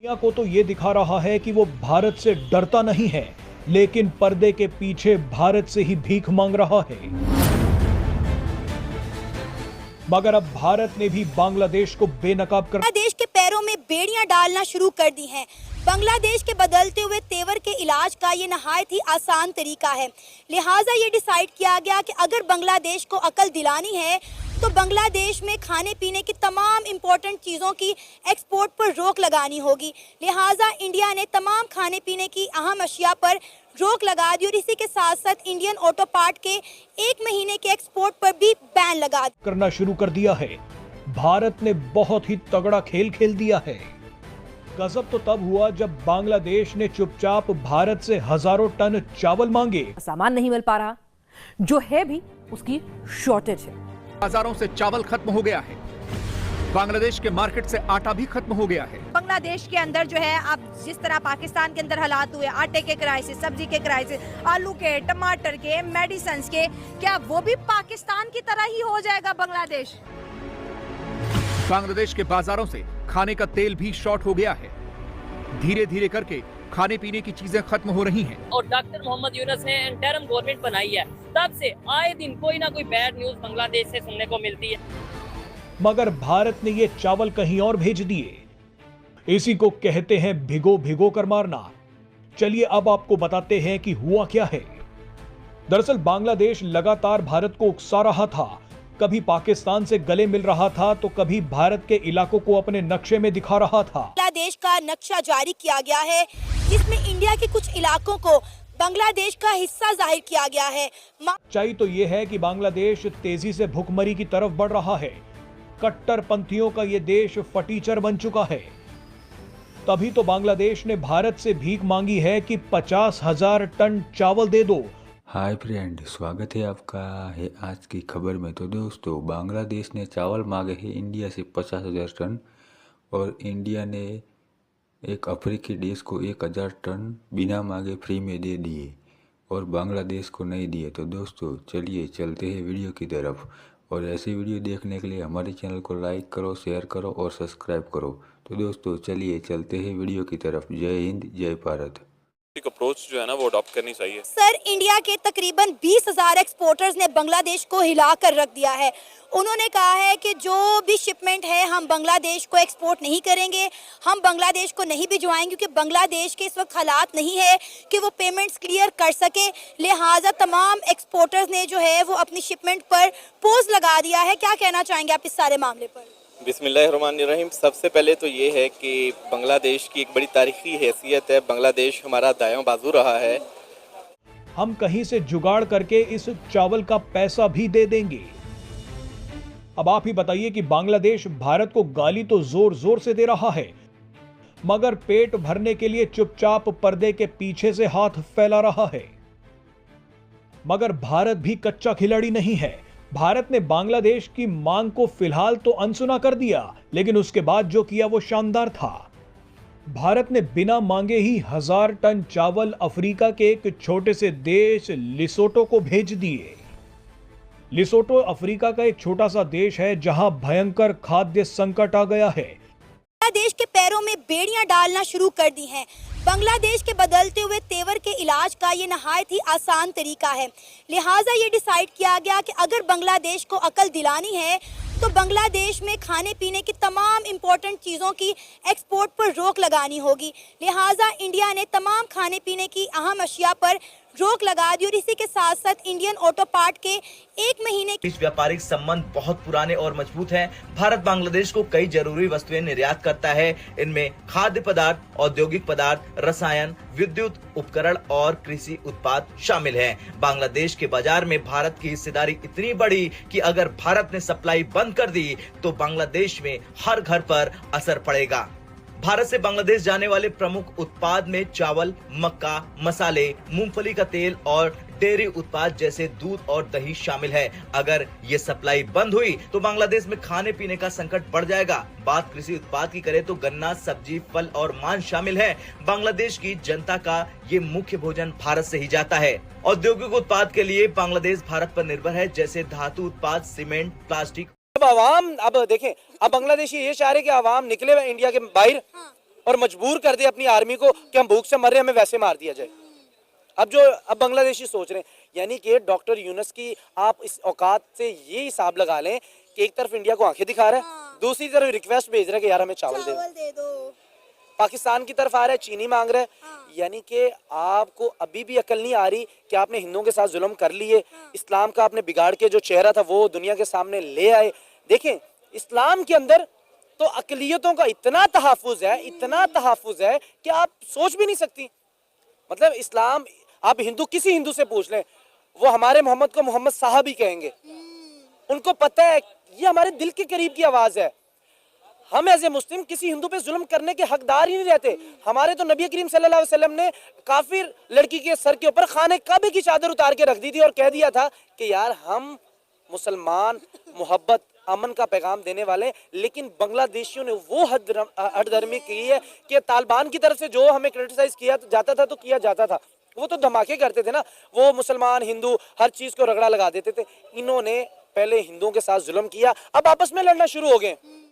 दुनिया को तो ये दिखा रहा है कि वो भारत से डरता नहीं है, लेकिन पर्दे के पीछे भारत से ही भीख मांग रहा है। मगर अब भारत ने भी बांग्लादेश को बेनकाब कर बांग्लादेश के पैरों में बेड़ियां डालना शुरू कर दी हैं। बांग्लादेश के बदलते हुए तेवर के इलाज का ये नहायत ही आसान तरीका है। लिहाजा ये डिसाइड किया गया कि अगर बांग्लादेश को अकल दिलानी है तो बांग्लादेश में खाने पीने की तमाम इम्पोर्टेंट चीज़ों की एक्सपोर्ट पर रोक लगानी होगी। लिहाजा इंडिया ने तमाम खाने पीने की अहम अशिया पर रोक लगा दी और इसी के साथ साथ इंडियन ऑटो पार्ट के 1 महीने के एक्सपोर्ट पर भी बैन लगा करना शुरू कर दिया है। भारत ने बहुत ही तगड़ा खेल खेल दिया है। गजब तो तब हुआ जब बांग्लादेश ने चुपचाप भारत से हजारों टन चावल मांगे। सामान नहीं मिल पा रहा, जो है भी उसकी शॉर्टेज है। बाजारों से चावल खत्म हो गया है, बांग्लादेश के मार्केट से आटा भी खत्म हो गया है। बांग्लादेश के अंदर जो है अब जिस तरह पाकिस्तान के अंदर हालात हुए, आटे के क्राइसिस, सब्जी के क्राइसिस, आलू के, टमाटर के, मेडिसिन के, क्या वो भी पाकिस्तान की तरह ही हो जाएगा बांग्लादेश? बांग्लादेश के बाजारों से खाने का तेल भी शॉर्ट हो गया है। धीरे धीरे करके खाने पीने की चीजें खत्म हो रही हैं। और डॉक्टर मोहम्मद यूनुस ने इंटरिम गवर्नमेंट बनाई है, तब से आए दिन कोई ना कोई बैड न्यूज बांग्लादेश से सुनने को मिलती है। मगर भारत ने ये चावल कहीं और भेज दिए। इसी को कहते हैं भिगो भिगो कर मारना। चलिए अब आपको बताते हैं कि हुआ क्या है। दरअसल बांग्लादेश लगातार भारत को उकसा रहा था। कभी पाकिस्तान से गले मिल रहा था तो कभी भारत के इलाकों को अपने नक्शे में दिखा रहा था। बांग्लादेश का नक्शा जारी किया गया है जिसमें इंडिया के कुछ इलाकों को बांग्लादेश का हिस्सा जाहिर किया गया है। सच्चाई तो ये है कि बांग्लादेश तेजी से भुखमरी की तरफ बढ़ रहा है। कट्टरपंथियों का ये देश फटीचर बन चुका है। तभी तो बांग्लादेश ने भारत से भीख मांगी है कि 50,000 टन चावल दे दो। हाय फ्रेंड, स्वागत है आपका है आज की खबर में। तो दोस्तों, बांग्लादेश ने चावल मांगे हैं इंडिया से 50,000 टन और इंडिया ने एक अफ्रीकी देश को 1,000 टन बिना मांगे फ्री में दे दिए और बांग्लादेश को नहीं दिए। तो दोस्तों चलिए चलते हैं वीडियो की तरफ, और ऐसी वीडियो देखने के लिए हमारे चैनल को लाइक करो, शेयर करो और सब्सक्राइब करो। तो दोस्तों चलिए चलते हैं वीडियो की तरफ। जय हिंद, जय भारत। अप्रोच जो है ना वो अडॉप्ट करनी चाहिए। सर, इंडिया के तकरीबन 20,000 एक्सपोर्टर्स ने बांग्लादेश को हिला कर रख दिया है। उन्होंने कहा है कि जो भी शिपमेंट है हम बांग्लादेश को एक्सपोर्ट नहीं करेंगे, हम बांग्लादेश को नहीं भिजवाएंगे क्योंकि बांग्लादेश के इस वक्त हालात नहीं है कि वो पेमेंट्स क्लियर कर सके। लिहाजा तमाम एक्सपोर्टर्स ने जो है वो अपनी शिपमेंट पर पोज लगा दिया है। क्या कहना चाहेंगे आप इस सारे मामले पर? बिस्मिल्लाहिर्रहमानिर्रहीम। सबसे पहले तो ये है कि बांग्लादेश की एक बड़ी तारीखी हैसियत है। बांग्लादेश हमारा दायां बाजू रहा है। हम कहीं से जुगाड़ करके इस चावल का पैसा भी दे देंगे। अब आप ही बताइए कि बांग्लादेश भारत को गाली तो जोर जोर से दे रहा है, मगर पेट भरने के लिए चुपचाप पर्दे के पीछे से हाथ फैला रहा है। मगर भारत भी कच्चा खिलाड़ी नहीं है। भारत ने बांग्लादेश की मांग को फिलहाल तो अनसुना कर दिया, लेकिन उसके बाद जो किया वो शानदार था। भारत ने बिना मांगे ही 1,000 टन चावल अफ्रीका के एक छोटे से देश लिसोटो को भेज दिए। लिसोटो अफ्रीका का एक छोटा सा देश है जहां भयंकर खाद्य संकट आ गया है। बांग्लादेश के पैरों में बेड़ियां डालना शुरू कर दी हैं। बांग्लादेश के बदलते हुए तेवर के इलाज का ये नहायत ही आसान तरीका है। लिहाजा ये डिसाइड किया गया कि अगर बांग्लादेश को अकल दिलानी है तो बांग्लादेश में खाने पीने की तमाम इम्पोर्टेंट चीज़ों की एक्सपोर्ट पर रोक लगानी होगी। लिहाजा इंडिया ने तमाम खाने पीने की अहम अशिया पर रोक लगा दी और इसी के साथ साथ इंडियन ऑटो पार्ट के 1 महीने के व्यापारिक संबंध बहुत पुराने और मजबूत हैं। भारत बांग्लादेश को कई जरूरी वस्तुएं निर्यात करता है। इनमें खाद्य पदार्थ, औद्योगिक पदार्थ, रसायन, विद्युत उपकरण और कृषि उत्पाद शामिल हैं। बांग्लादेश के बाजार में भारत की हिस्सेदारी इतनी बड़ी कि अगर भारत ने सप्लाई बंद कर दी तो बांग्लादेश में हर घर पर असर पड़ेगा। भारत से बांग्लादेश जाने वाले प्रमुख उत्पाद में चावल, मक्का, मसाले, मूंगफली का तेल और डेयरी उत्पाद जैसे दूध और दही शामिल है। अगर ये सप्लाई बंद हुई तो बांग्लादेश में खाने पीने का संकट बढ़ जाएगा। बात कृषि उत्पाद की करें तो गन्ना, सब्जी, फल और मांस शामिल है। बांग्लादेश की जनता का ये मुख्य भोजन भारत से ही जाता है। औद्योगिक उत्पाद के लिए बांग्लादेश भारत पर निर्भर है, जैसे धातु उत्पाद, सीमेंट, प्लास्टिक। अब आवाम, अब देखें, अब बांग्लादेशी ये चाह रहे कि आवाम निकले इंडिया के बाहर और मजबूर कर दे अपनी आर्मी को कि हम भूख से मर रहे हैं, हमें वैसे मार दिया जाए। अब बांग्लादेशी सोच रहे हैं, यानी कि डॉक्टर यूनुस की आप इस औकात से ये हिसाब लगा लें कि एक तरफ इंडिया को आंखें दिखा रहा है, दूसरी तरफ रिक्वेस्ट भेज रहा है कि यार हमें चावल दे दो। पाकिस्तान की तरफ आ रहा है, चीनी मांग रहा है। यानी कि आपको अभी भी अकल नहीं आ रही कि आपने हिंदुओं के साथ जुल्म कर लिए, इस्लाम का आपने बिगाड़ के जो चेहरा था वो दुनिया के सामने ले आए। देखें, इस्लाम के अंदर तो अकलियतों का इतना तहफ़्फ़ुज़ है कि आप सोच भी नहीं सकती। मतलब इस्लाम, आप किसी हिंदू से पूछ लें, वो हमारे मोहम्मद को मोहम्मद साहब ही कहेंगे। उनको पता है ये हमारे दिल के करीब की आवाज़ है। हम एज ए मुस्लिम किसी हिंदू पे जुल्म करने के हकदार ही नहीं रहते। हमारे तो नबी करीम सल्लल्लाहु अलैहि वसल्लम ने काफिर लड़की के सर के ऊपर खाने काबे की चादर उतार के रख दी थी और कह दिया था कि यार हम मुसलमान मोहब्बत अमन का पैगाम देने वाले। लेकिन बांग्लादेशियों ने वो हदधर्मी की है कि तालिबान की तरफ से जो हमें क्रिटिसाइज किया जाता था तो किया जाता था, वो तो धमाके करते थे ना, वो मुसलमान हिंदू हर चीज को रगड़ा लगा देते थे। इन्होंने पहले हिंदुओं के साथ जुल्म किया, अब आपस में लड़ना शुरू हो गए।